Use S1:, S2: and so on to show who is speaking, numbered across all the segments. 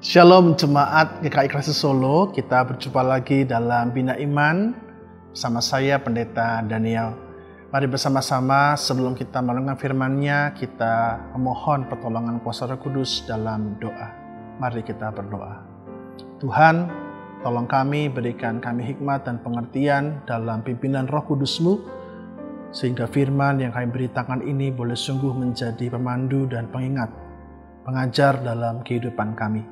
S1: Shalom Jemaat GKI Kristen Solo, kita berjumpa lagi dalam Bina Iman bersama saya Pendeta Daniel. Mari bersama-sama sebelum kita merenungkan firman-Nya, kita memohon pertolongan kuasa Roh Kudus dalam doa. Mari kita berdoa. Tuhan, tolong kami, berikan kami hikmat dan pengertian dalam pimpinan Roh Kudus-Mu, sehingga firman yang kami beritakan ini boleh sungguh menjadi pemandu dan pengajar dalam kehidupan kami.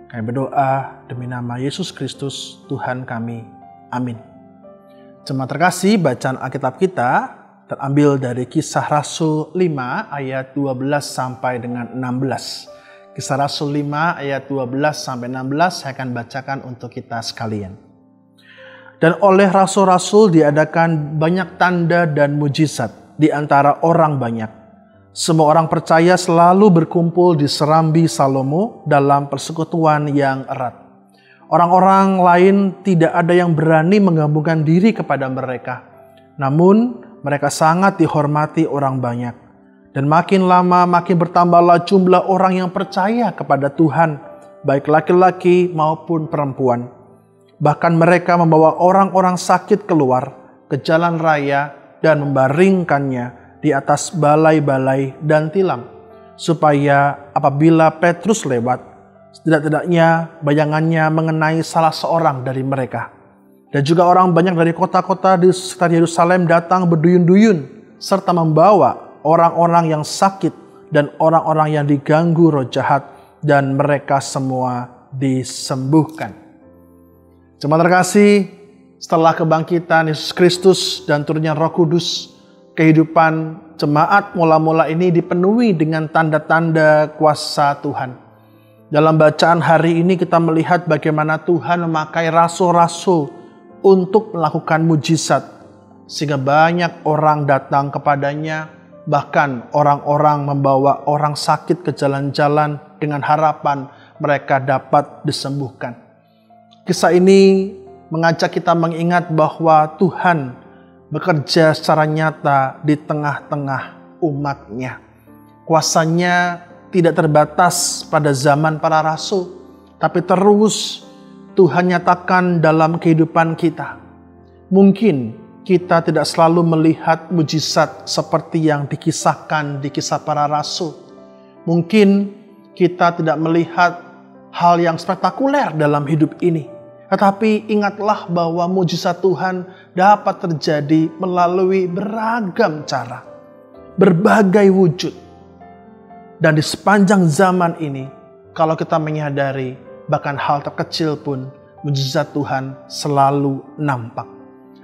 S1: Kami berdoa demi nama Yesus Kristus, Tuhan kami. Amin. Jemaat terkasih, bacaan Alkitab kita terambil dari Kisah Rasul 5 ayat 12 sampai dengan 16. Kisah Rasul 5 ayat 12 sampai 16 saya akan bacakan untuk kita sekalian. Dan oleh rasul-rasul diadakan banyak tanda dan mujizat di antara orang banyak. Semua orang percaya selalu berkumpul di serambi Salomo dalam persekutuan yang erat. Orang-orang lain tidak ada yang berani menggabungkan diri kepada mereka. Namun mereka sangat dihormati orang banyak. Dan makin lama makin bertambahlah jumlah orang yang percaya kepada Tuhan, baik laki-laki maupun perempuan. Bahkan mereka membawa orang-orang sakit keluar ke jalan raya dan membaringkannya di atas balai-balai dan tilam, supaya apabila Petrus lewat, setidak-tidaknya bayangannya mengenai salah seorang dari mereka. Dan juga orang banyak dari kota-kota di sekitar Yerusalem datang berduyun-duyun, serta membawa orang-orang yang sakit dan orang-orang yang diganggu roh jahat, dan mereka semua disembuhkan. Jemaat terkasih, setelah kebangkitan Yesus Kristus dan turunnya Roh Kudus, kehidupan jemaat mula-mula ini dipenuhi dengan tanda-tanda kuasa Tuhan. Dalam bacaan hari ini kita melihat bagaimana Tuhan memakai rasul-rasul untuk melakukan mujizat, sehingga banyak orang datang kepadanya, bahkan orang-orang membawa orang sakit ke jalan-jalan dengan harapan mereka dapat disembuhkan. Kisah ini mengajak kita mengingat bahwa Tuhan bekerja secara nyata di tengah-tengah umat-Nya. Kuasanya tidak terbatas pada zaman para rasul, tapi terus Tuhan nyatakan dalam kehidupan kita. Mungkin kita tidak selalu melihat mujizat seperti yang dikisahkan di kisah para rasul. Mungkin kita tidak melihat hal yang spektakuler dalam hidup ini. Tetapi ingatlah bahwa mujizat Tuhan dapat terjadi melalui beragam cara, berbagai wujud. Dan di sepanjang zaman ini, kalau kita menyadari bahkan hal terkecil pun, mujizat Tuhan selalu nampak.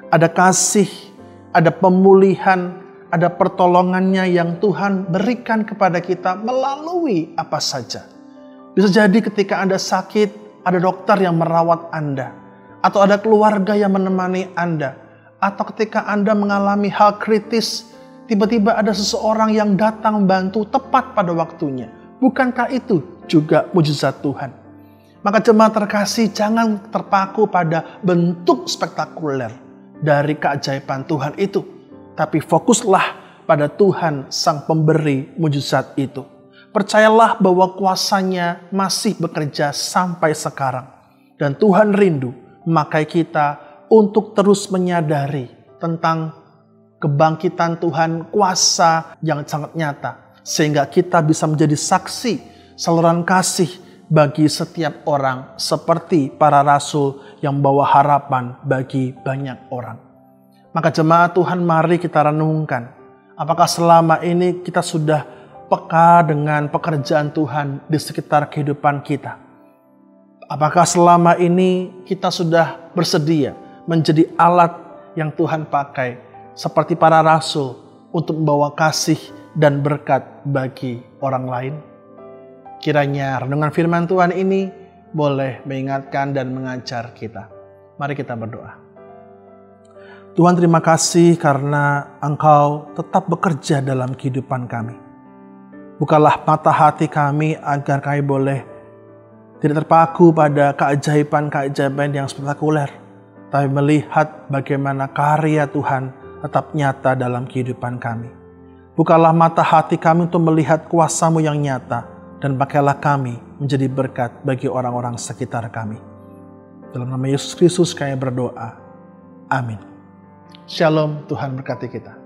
S1: Ada kasih, ada pemulihan, ada pertolongannya yang Tuhan berikan kepada kita melalui apa saja. Bisa jadi ketika Anda sakit, ada dokter yang merawat Anda, atau ada keluarga yang menemani Anda, atau ketika Anda mengalami hal kritis, tiba-tiba ada seseorang yang datang membantu tepat pada waktunya. Bukankah itu juga mujizat Tuhan? Maka jemaat terkasih, jangan terpaku pada bentuk spektakuler dari keajaiban Tuhan itu, tapi fokuslah pada Tuhan sang pemberi mujizat itu. Percayalah bahwa kuasanya masih bekerja sampai sekarang. Dan Tuhan rindu memakai kita untuk terus menyadari tentang kebangkitan Tuhan, kuasa yang sangat nyata. Sehingga kita bisa menjadi saksi saluran kasih bagi setiap orang, seperti para rasul yang membawa harapan bagi banyak orang. Maka jemaat Tuhan, mari kita renungkan. Apakah selama ini kita sudah peka dengan pekerjaan Tuhan di sekitar kehidupan kita? Apakah selama ini kita sudah bersedia menjadi alat yang Tuhan pakai seperti para rasul untuk membawa kasih dan berkat bagi orang lain? Kiranya renungan firman Tuhan ini boleh mengingatkan dan mengajar kita. Mari kita berdoa. Tuhan, terima kasih karena Engkau tetap bekerja dalam kehidupan kami. Bukalah mata hati kami agar kami boleh tidak terpaku pada keajaiban-keajaiban yang spektakuler, tapi melihat bagaimana karya Tuhan tetap nyata dalam kehidupan kami. Bukalah mata hati kami untuk melihat kuasa-Mu yang nyata, dan pakailah kami menjadi berkat bagi orang-orang sekitar kami. Dalam nama Yesus Kristus kami berdoa. Amin. Shalom, Tuhan berkati kita.